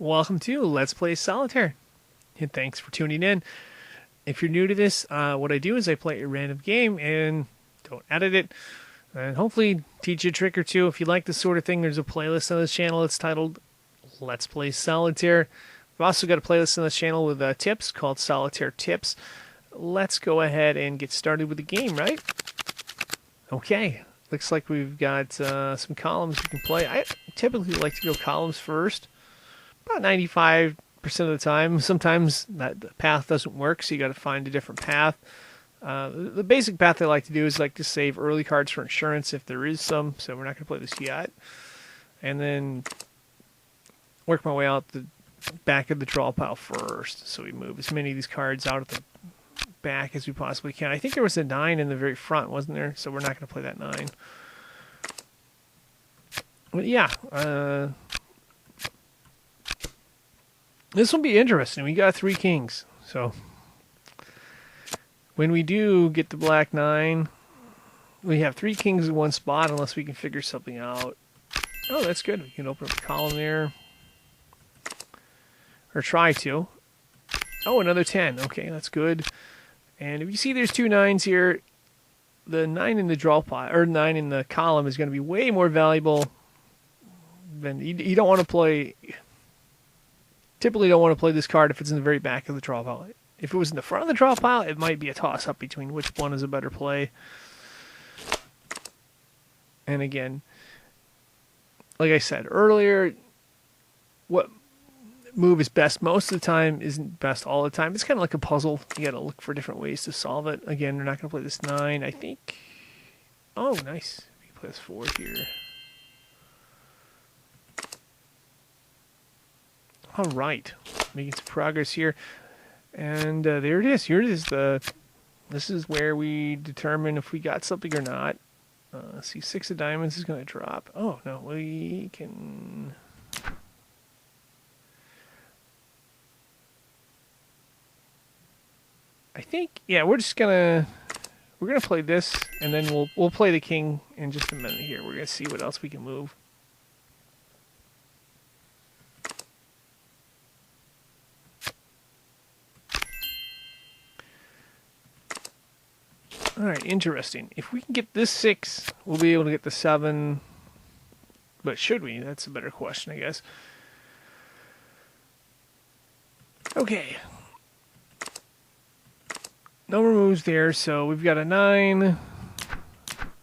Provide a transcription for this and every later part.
Welcome to Let's Play Solitaire, and thanks for tuning in. If you're new to this, what I do is I play a random game and don't edit it, and hopefully teach you a trick or two. If you like this sort of thing, there's a playlist on this channel. It's titled Let's Play Solitaire. We've also got a playlist on this channel with tips called Solitaire Tips. Let's go ahead and get started with the game, right? Okay, looks like we've got some columns we can play. I typically like to go columns first. About 95% of the time. Sometimes that path doesn't work, so you got to find a different path. The basic path I like to do is like to save early cards for insurance if there is some, so we're not going to play this yet. And then work my way out the back of the draw pile first. So we move as many of these cards out at the back as we possibly can. I think there was a 9 in the very front, wasn't there? So we're not going to play that 9. But yeah, this will be interesting. We got 3 kings. So when we do get the black 9, we have 3 kings in one spot unless we can figure something out. Oh, that's good. We can open up a column there. Or try to. Oh, another 10. Okay, that's good. And if you see there's 2 9s here, the 9 in the draw pile, or 9 in the column is going to be way more valuable than you don't want to play. Typically don't want to play this card if it's in the very back of the draw pile. If it was in the front of the draw pile, it might be a toss-up between which one is a better play. And again, like I said earlier, what move is best most of the time isn't best all the time. It's kind of like a puzzle. You got to look for different ways to solve it. Again, we're not going to play this 9, I think. Oh, nice. We can play this 4 here. All right, making some progress here, and there it is. Here it is. This is where we determine if we got something or not. See, 6 of diamonds is going to drop. Oh no, we can. I think we're gonna play this, and then we'll play the king in just a minute here. We're gonna see what else we can move. Alright, interesting. If we can get this 6, we'll be able to get the 7. But should we? That's a better question, I guess. Okay. No more moves there, so we've got a 9.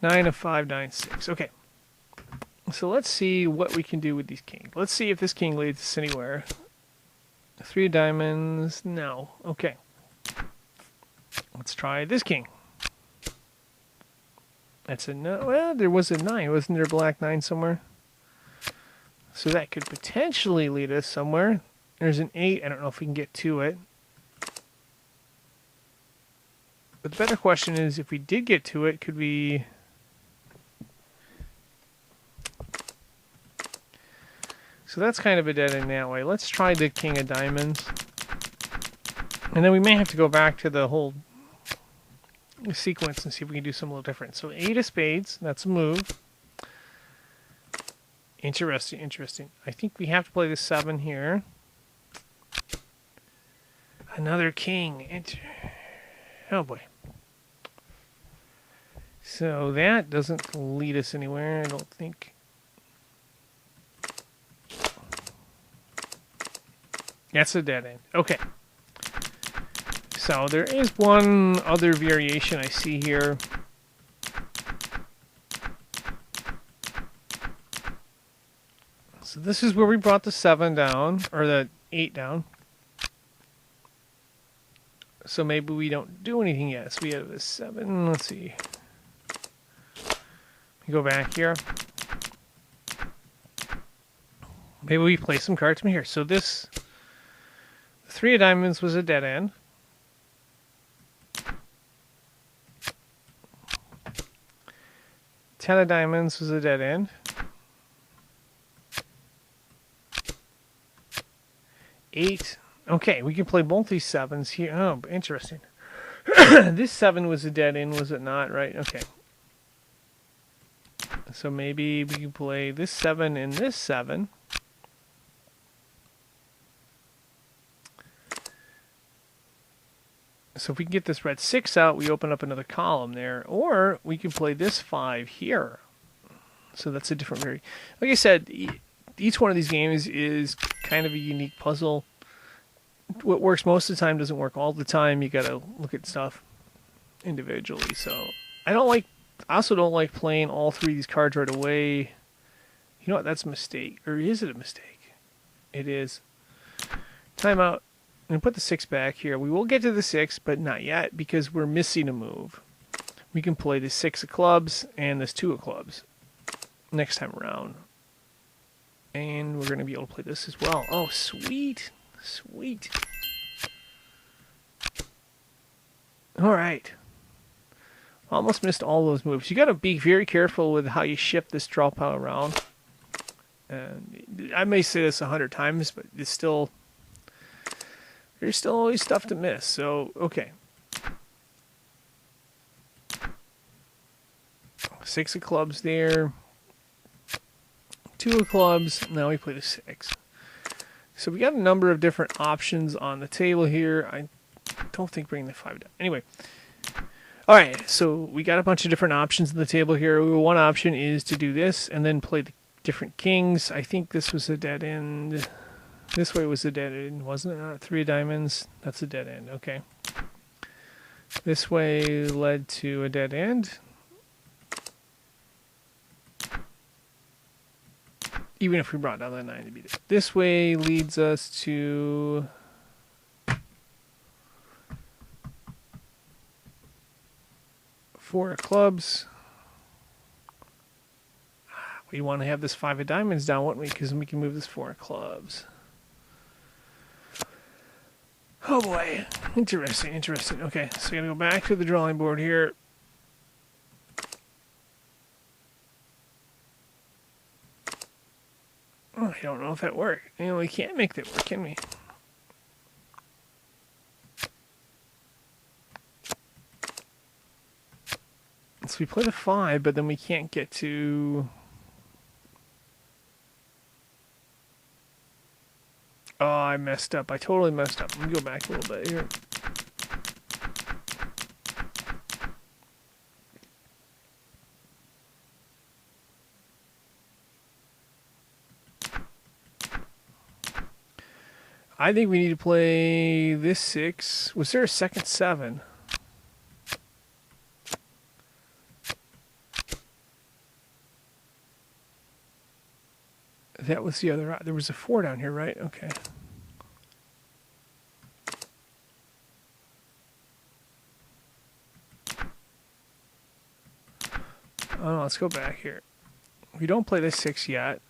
9, a 5, 9, 6. Okay. So let's see what we can do with these kings. Let's see if this king leads us anywhere. 3 of diamonds. No. Okay. Let's try this king. That's a no. Well, there was a 9. Wasn't there a black 9 somewhere? So that could potentially lead us somewhere. There's an 8. I don't know if we can get to it. But the better question is, if we did get to it, could we... So that's kind of a dead end that way. Let's try the king of diamonds. And then we may have to go back to the whole sequence and see if we can do something a little different. So 8 of spades, that's a move. Interesting, interesting. I think we have to play the 7 here. Another king. Oh boy. So that doesn't lead us anywhere, I don't think. That's a dead end. Okay. So there is one other variation I see here. So this is where we brought the 7 down, or the 8 down. So maybe we don't do anything yet. So we have a 7. Let's see. We go back here. Maybe we play some cards from here. So this 3 of diamonds was a dead end. 10 of diamonds was a dead end. 8. Okay, we can play both these 7s here. Oh, interesting. This 7 was a dead end, was it not? Right, okay. So maybe we can play this 7 and this 7. So if we can get this red 6 out, we open up another column there. Or we can play this 5 here. So that's a different like I said, each one of these games is kind of a unique puzzle. What works most of the time doesn't work all the time. You gotta look at stuff individually. So I also don't like playing all 3 of these cards right away. You know what? That's a mistake. Or is it a mistake? It is. Timeout. I'm going to put the 6 back here. We will get to the 6, but not yet because we're missing a move. We can play the 6 of clubs and this 2 of clubs next time around. And we're going to be able to play this as well. Oh, sweet. Sweet. All right. Almost missed all those moves. You got to be very careful with how you shift this draw pile around. And I may say this 100 times, but it's still... There's still always stuff to miss, so, okay. 6 of clubs there. 2 of clubs. Now we play the 6. So we got a number of different options on the table here. I don't think bringing the 5 down. Anyway. Alright, so we got a bunch of different options on the table here. One option is to do this and then play the different kings. I think this was a dead end. This way was a dead end, wasn't it? 3 diamonds. That's a dead end. Okay. This way led to a dead end. Even if we brought down that 9 to beat it. This way leads us to... Four of clubs. We want to have this 5 of diamonds down, wouldn't we? Because we can move this 4 of clubs. Oh boy, interesting, interesting. Okay, so I'm going to go back to the drawing board here. Oh, I don't know if that worked. You know, we can't make that work, can we? So we play the 5, but then we can't get to... Oh, I messed up. I totally messed up. Let me go back a little bit here. I think we need to play this 6. Was there a second 7? That was the other... There was a 4 down here, right? Okay. Oh, no, let's go back here. We don't play this 6 yet.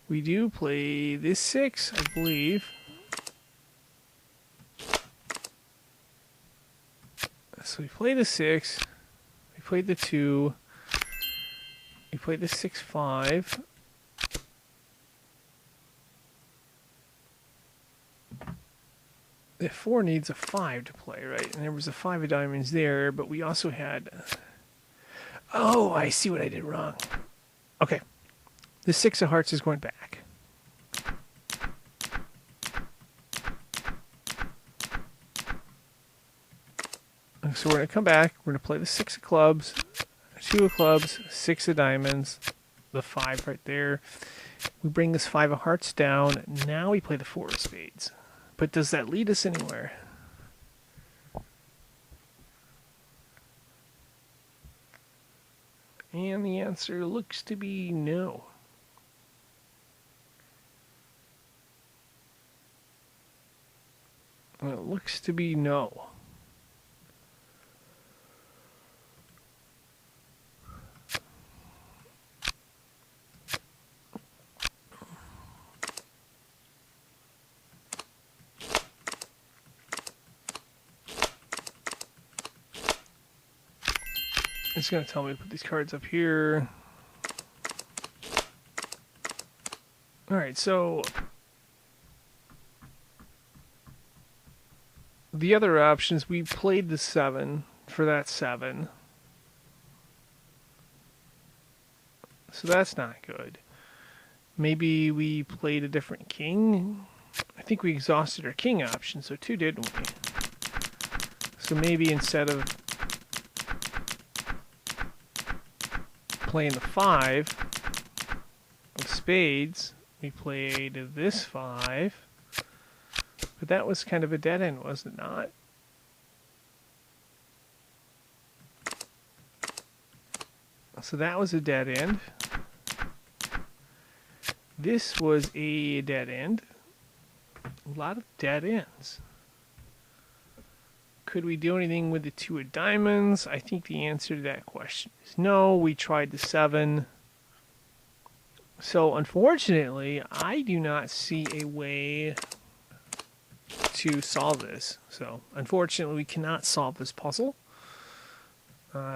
We do play this 6, I believe. So we play the 6. We played the 2. We played the 6-5. The 4 needs a 5 to play, right? And there was a 5 of diamonds there, but we also had... Oh, I see what I did wrong. Okay. The 6 of hearts is going back. So we're going to come back. We're going to play the 6 of clubs. 2 of clubs, 6 of diamonds, the 5 right there. We bring this 5 of hearts down. Now we play the 4 of spades. But does that lead us anywhere? And the answer looks to be no. Well, it looks to be no. It's going to tell me to put these cards up here. Alright, so the other options, we played the 7 for that 7. So that's not good. Maybe we played a different king. I think we exhausted our king option, so 2, didn't we? So maybe instead of playing the 5 of spades, we played this 5. But that was kind of a dead end, was it not? So that was a dead end. This was a dead end. A lot of dead ends. Could we do anything with the 2 of diamonds? I think the answer to that question is no. We tried the 7. So unfortunately, I do not see a way to solve this. So unfortunately, we cannot solve this puzzle.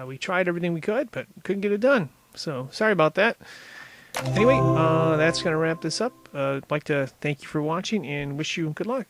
We tried everything we could, but couldn't get it done. So sorry about that. Anyway, that's going to wrap this up. I'd like to thank you for watching and wish you good luck.